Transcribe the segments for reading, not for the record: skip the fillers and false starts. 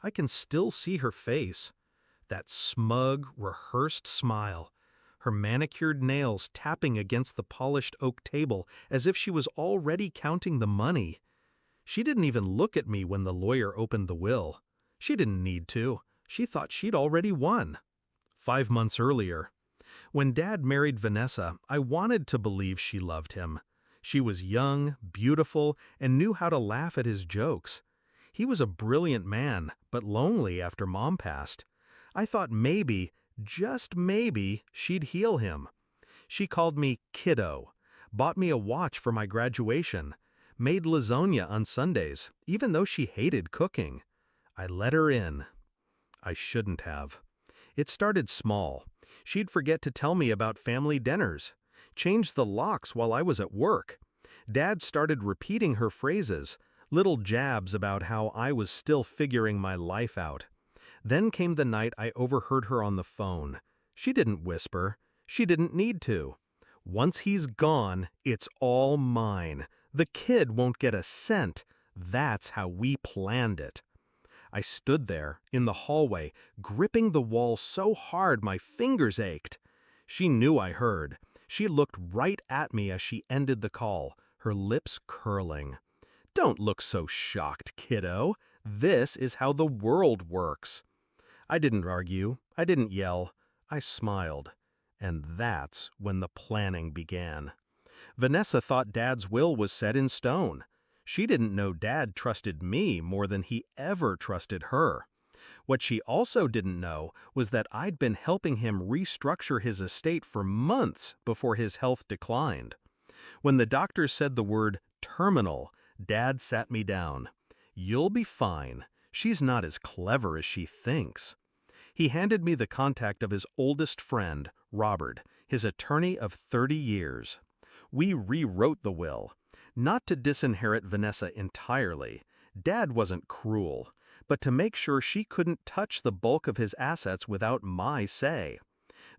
I can still see her face, that smug, rehearsed smile, her manicured nails tapping against the polished oak table as if she was already counting the money. She didn't even look at me when the lawyer opened the will. She didn't need to. She thought she'd already won. 5 months earlier, when Dad married Vanessa, I wanted to believe she loved him. She was young, beautiful, and knew how to laugh at his jokes. He was a brilliant man, but lonely after Mom passed. I thought maybe, just maybe, she'd heal him. She called me kiddo, bought me a watch for my graduation, made lasagna on Sundays, even though she hated cooking. I let her in. I shouldn't have. It started small. She'd forget to tell me about family dinners, change the locks while I was at work. Dad started repeating her phrases, little jabs about how I was still figuring my life out. Then came the night I overheard her on the phone. She didn't whisper. She didn't need to. Once he's gone, it's all mine. The kid won't get a cent. That's how we planned it. I stood there, in the hallway, gripping the wall so hard my fingers ached. She knew I heard. She looked right at me as she ended the call, her lips curling. "Don't look so shocked, kiddo. This is how the world works." I didn't argue. I didn't yell. I smiled. And that's when the planning began. Vanessa thought Dad's will was set in stone. She didn't know Dad trusted me more than he ever trusted her. What she also didn't know was that I'd been helping him restructure his estate for months before his health declined. When the doctor said the word terminal, Dad sat me down. "You'll be fine. She's not as clever as she thinks." He handed me the contact of his oldest friend, Robert, his attorney of 30 years. We rewrote the will. Not to disinherit Vanessa entirely. Dad wasn't cruel, but to make sure she couldn't touch the bulk of his assets without my say.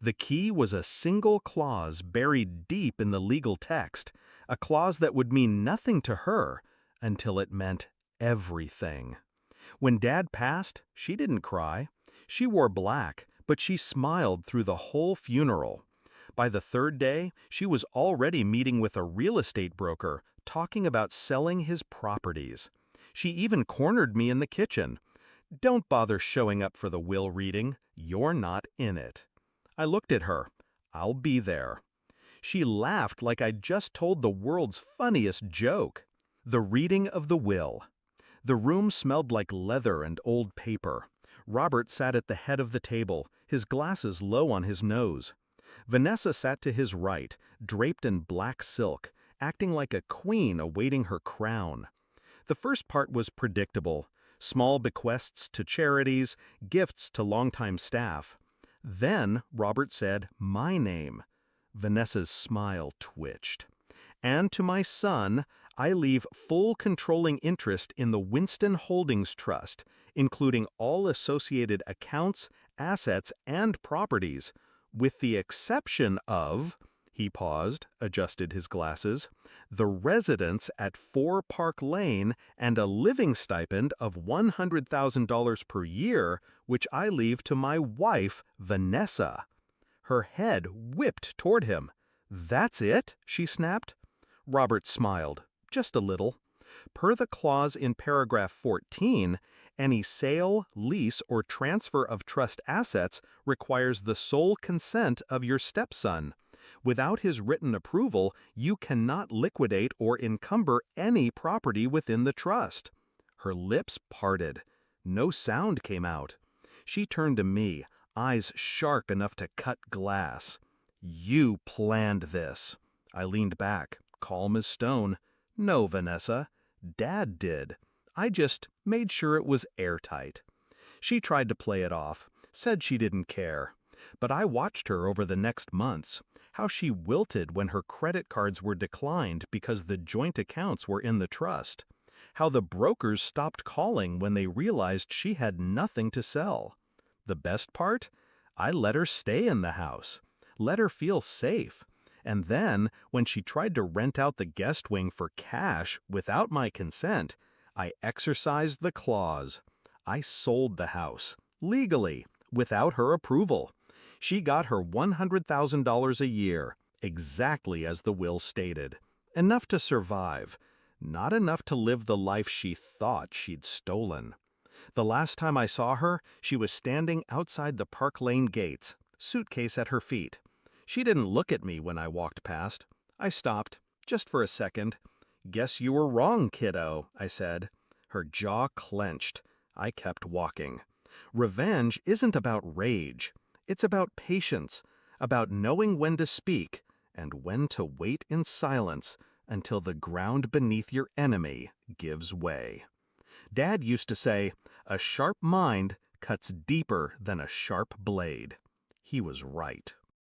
The key was a single clause buried deep in the legal text, a clause that would mean nothing to her until it meant everything. When Dad passed, she didn't cry. She wore black, but she smiled through the whole funeral. By the third day, she was already meeting with a real estate broker, talking about selling his properties. She even cornered me in the kitchen. "Don't bother showing up for the will reading. You're not in it." I looked at her. "I'll be there." She laughed like I'd just told the world's funniest joke. The reading of the will. The room smelled like leather and old paper. Robert sat at the head of the table, his glasses low on his nose. Vanessa sat to his right, draped in black silk, acting like a queen awaiting her crown. The first part was predictable: small bequests to charities, gifts to longtime staff. Then Robert said my name. Vanessa's smile twitched. "And to my son, I leave full controlling interest in the Winston Holdings Trust, including all associated accounts, assets, and properties, with the exception of," he paused, adjusted his glasses, "the residence at 4 Park Lane and a living stipend of $100,000 per year, which I leave to my wife, Vanessa." Her head whipped toward him. "That's it?" she snapped. Robert smiled, just a little. Per the clause in paragraph 14, any sale, lease, or transfer of trust assets requires the sole consent of your stepson. Without his written approval, you cannot liquidate or encumber any property within the trust. Her lips parted. No sound came out. She turned to me, eyes sharp enough to cut glass. "You planned this." I leaned back, calm as stone. "No, Vanessa. Dad did. I just made sure it was airtight." She tried to play it off, said she didn't care. But I watched her over the next months, how she wilted when her credit cards were declined because the joint accounts were in the trust, how the brokers stopped calling when they realized she had nothing to sell. The best part? I let her stay in the house, let her feel safe. And then, when she tried to rent out the guest wing for cash without my consent, I exercised the clause. I sold the house, legally, without her approval. She got her $100,000 a year, exactly as the will stated. Enough to survive, not enough to live the life she thought she'd stolen. The last time I saw her, she was standing outside the Park Lane gates, suitcase at her feet. She didn't look at me when I walked past. I stopped, just for a second. "Guess you were wrong, kiddo," I said. Her jaw clenched. I kept walking. Revenge isn't about rage. It's about patience, about knowing when to speak and when to wait in silence until the ground beneath your enemy gives way. Dad used to say, "A sharp mind cuts deeper than a sharp blade." He was right.